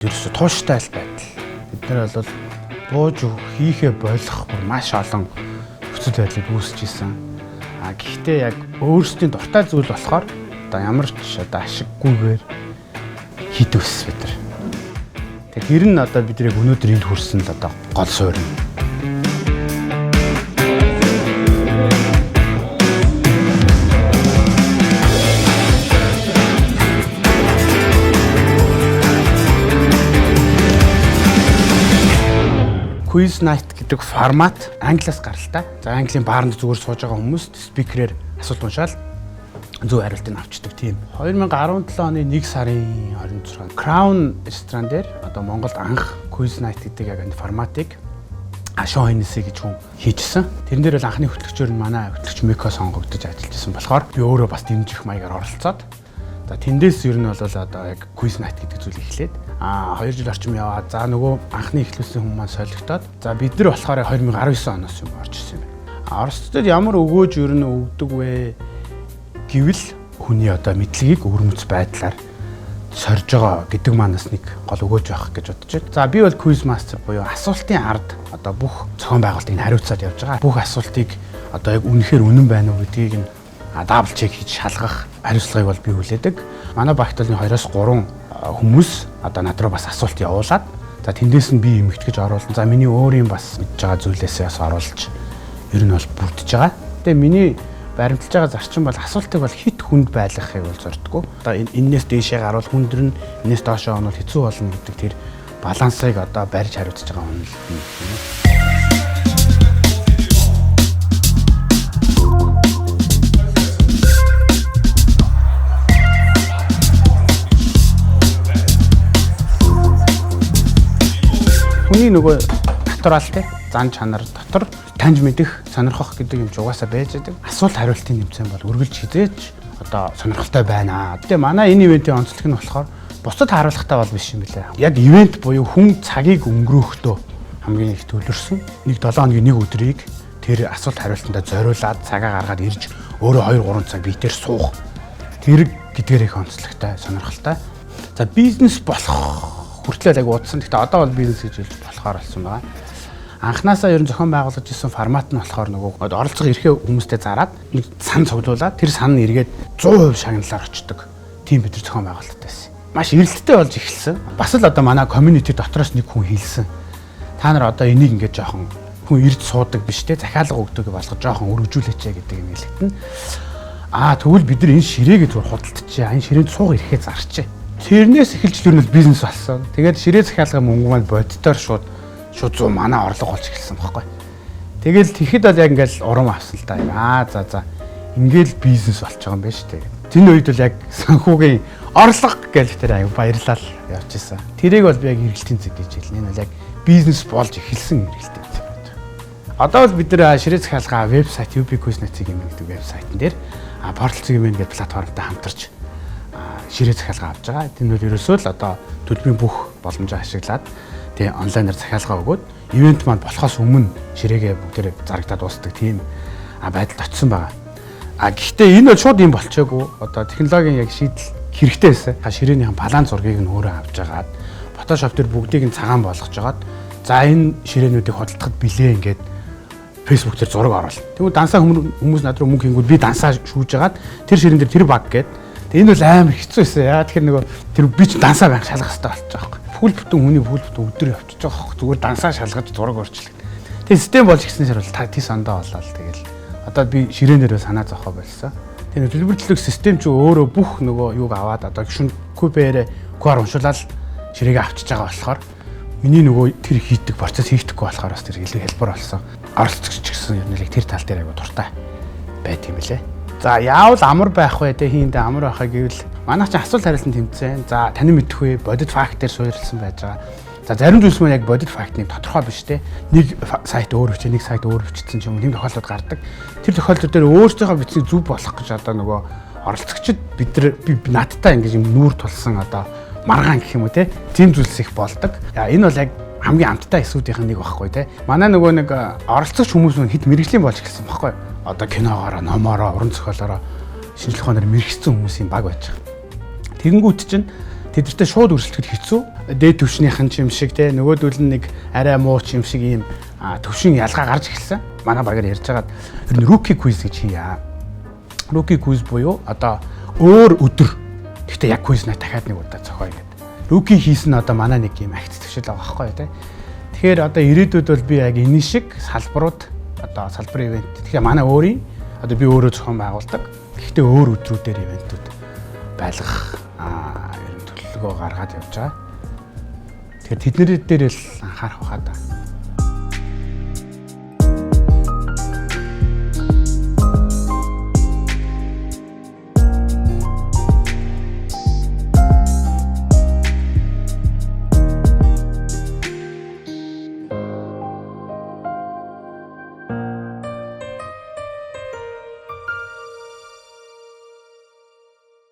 ерөөсө тууштай байдал. Бид нар бол бууж хийхээ болох маш олон нөхцөл байдлыг үүсэж исэн. Гэхдээ яг өөрсдийн дуртай зүйл болохоор одоо ямар ч одоо ашиггүйгээр хийдэг ус бид нар. Тэгэхээр тэр нь одоо бидний өнөөдөр энд хүрсэн л одоо гол суурь нь. Quiz night гэдэг формат англиас гаралтай. За английн баарнд зүгээр сууж байгаа хүмүүст спикерээр асуулт уншаал зөв хариултыг авчдаг тийм. 2017 оны 1 сарын 26-нд Crown ресторан дээр одоо Монголд анх Quiz night гэдэг яг энэ форматыг Шоу Хеннеси гэж хүн хийжсэн. Тэрэн дээр бол анхны хөтлөгчөөр нь манай хөтлөгч Мико сонгогдож ажиллаж байсан болохоор би өөрөө бас дэмжих маягаар оролцоод за тэндээс ер нь бол одоо яг Quiz night гэдэг зүйлийг эхлээд 2 жил орчим яваад за нөгөө анхны эхлүүлсэн хүмүүс маань солигдоод за бид нар болохоор 2019 оноос юм орж ирсэн юм байна. Оросцод ямар өгөөж ер нь өгдөг вэ гэвэл хүний одоо мэдлэгийг өвөрмөц байдлаар сорж байгаа гэдэг манаас нэг гол өгөөж байх гэж бодож байна. За би бол Quiz Master буюу асуултын ард одоо бүх зохион байгуулалтыг хариуцаад явж байгаа. Бүх асуултыг одоо яг үнэхээр үнэн байна уу гэдгийг нь дабл чек хийж шалгах хариуцлагыг бол би хүлээдэг. Манай багт бол 2-3 хүмүүс одоо над руу бас асуулт явуулаад за тэндээс нь би эмгэгтгэж оруулсан. За миний өөрийн бас мэдж байгаа зүйлээсээ бас оруулж ер нь бол бүрдэж байгаа. Тэгээ миний баримталж байгаа зарчим бол асуултыг бол хит хүнд байлгахыг бол зордгоо. Одоо энээс дээшээ гарвал хүндрэн, энээс доошоо онол хэцүү болно гэдэг тэр балансыг одоо барьж хариуцж байгаа юм л. Хүний нөгөө натуралтай зан чанар дотор таньж мэдэх, сонирхох гэдэг юм ч угаасаа байж байгаа. Асуулт хариултын нэмсэн бол үргэлж хизээч одоо сонирхолтой байна. Тэгээ манай энэ ивэнтийн онцлог нь болохоор бусдад харуулахтай бол биш юм билээ. Яг ивэнт буюу хүн цагийг өнгөрөөхдөө хамгийн их төлөрсөн нэг 7 хоногийн нэг өдрийг тэр асуулт хариултандаа зориулаад цагаа гаргаад ирж өөрөө 2-3 цаг биетээр суух. Тэр гэдгээр их онцлогтой, сонирхолтой. За бизнес болох хүртлээ яг удсан. Гэхдээ одоо бол бизнес гэж хэлж болохоор болсон байгаа. Анхнаасаа ер нь зохион байгуулж ирсэн формат нь болохоор нөгөө оролцох эрхээ хүмүүстэй зараад нэг сан цуглуулад тэр сан нь эргээд 100% шагналаар очдог. Тийм бид нар зохион байгуулалт байсан. Маш эрэлттэй болж эхэлсэн. Бас л одоо манай community дотроос нэг хүн хэлсэн. Та нар одоо энийг ингээд жоохон хүн ирж суудаг биш те захиалга өгдөг болгож жоохон өргөжүүлээч гэдэг юм хэлэхтэн. Тэгвэл бид нар энэ ширээгээ зүгээр худалдчихъя. Энэ ширээнд суух эрхээ зарчээ. Тэрнээс эхэлж юу нь бизнес болсон. Тэгээд ширээ захиалгын мөнгө маань боддоор шууд 100 манай орлого болж эхэлсэн байхгүй. Тэгэл тэгэхэд бол яг ингээл урам авсан л да. За ингээл бизнес болж байгаа юм байна шүү дээ. Тэн үед бол яг санхүүгийн орлого гэж тэр аяа баярлал явж исэн. Тэрийг бол би яг эргэлтийн зэг гэж хэлнэ. Энэ бол яг бизнес болж эхэлсэн эргэлтийн зэг гэж. Одоо бол бид нэр ширээ захиалгаа вебсайт UB-Quiz.net-ийн гэдэг вебсайтн дээр портал цэгийн гэдэг платформтой хамтарч ширээ захиалга авч байгаа. Энэ бол ерөөсөө л одоо төлбөрийн бүх боломжоо ашиглаад тэгээ онлайнаар захиалга өгөөд ивент маань болохоос өмнө ширээгээ бүгдээр зарагдаад дуусдаг тийм байдалд очсон байгаа. Гэхдээ энэ бол шууд юм болчихоогүй. Одоо технологийн яг шийдэл хэрэгтэй байсан. Ширээнийхэн балан зургийг нь өөрөө авч агаад Photoshop дээр бүгдийг нь цагаан болгож агаад за энэ ширээнүүдийг худалдахад билээ ингээд Facebook дээр зураг оруулна. Тэгвэл дансаа хүмүүс над руу мөнгө хийнгүүт би дансаа шүүж агаад тэр ширээн дээр тэр баг гээд энэ бол амар хэцүү байсан. Яа тэгэхээр нөгөө тэр би ч дансаа байх шалгах хэрэгтэй болж байгаа байхгүй. Бүл бүтэн хүний бүл бүтэн өдөр явчихж байгаа байхгүй. Зүгээр дансаа шалгаж зураг орчлоо. Тэгээ систем болж гиснээр бол тий сандаа болоо л тэгэл. Одоо би ширээнээрээ санаа зовхоо болсон. Тэгээ төлбөр төлөх систем ч өөрөө бүх нөгөө юуг аваад одоо гүшин кубээр QR уншуулаад ширээгээ авчиж байгаа болохоор миний нөгөө тэр хийдэг процесс хийхдэггүй болохоор бас тэр илүү хэлбэр болсон. Оролцогч гэсэн юм нэг тэр тал дээр айгу дуртай байт юм лээ. За яавал амар байх вэ те хийндээ амар байхаа гэвэл манайх чинь асуулт хариултанд тэмцээн. За таны мэдэх вэ бодит факт дээр суурилсан байж байгаа. За зарим зүйлс маань яг бодит фактны тодорхой биш те. Нэг сайт өөр бичээ, нэг сайт өөр бичсэн ч юм уу тийм тохиолдол гардаг. Тэр тохиолдол дээр өөрсдийнхөө бичсийг зөв болох гэж одоо нөгөө оролцогчид би надтай ингэж юм нүүр тулсан одоо маргаан гэх юм уу те. Тийм зүйлс их болдог. Энэ бол яг хамгийн амттай эсүүдийнх нь нэг байхгүй те. Манай нөгөө нэг оролцогч хүмүүс нь хэд мэрэгжлийн болж эхэлсэн байхгүй. Одоо киногоороо, номоороо, уран зохиолоороо шинжлэх ухаанаар мэрэгцсэн хүмүүсийн баг байж байгаа. Тэгэнгүүт чинь тэдэртээ шууд өрсөлдөхөд хэцүү. дээд төвшнийхэн ч юм шиг те нөгөөдөл нь нэг арай муу ч юм шиг ийм төвшин ялгаа гарч эхэлсэн. Манай багаар ярьж байгаад ер нь rookie quiz гэж хийя. Rookie quiz буюу одоо өөр өдөр гэхдээ яг quiz-наа дахиад нэг удаа зохиоё гэдэг. Rookie хийсэн одоо манай нэг ийм агц төвшил байгаа байхгүй те. Тэгэхээр одоо ирээдүйд бол би яг энэ шиг салбарууд одоо салбар ивент. Тэгэхээр манай өөрийн одоо би өөрөө зохион байгуулдаг. Гэхдээ өөр өдрүүдээр ивентүүд байлгах ер нь төлөвлөгөө гаргаад явж байгаа. Тэгэхээр тэднэр дээр л анхаарах байхаа да.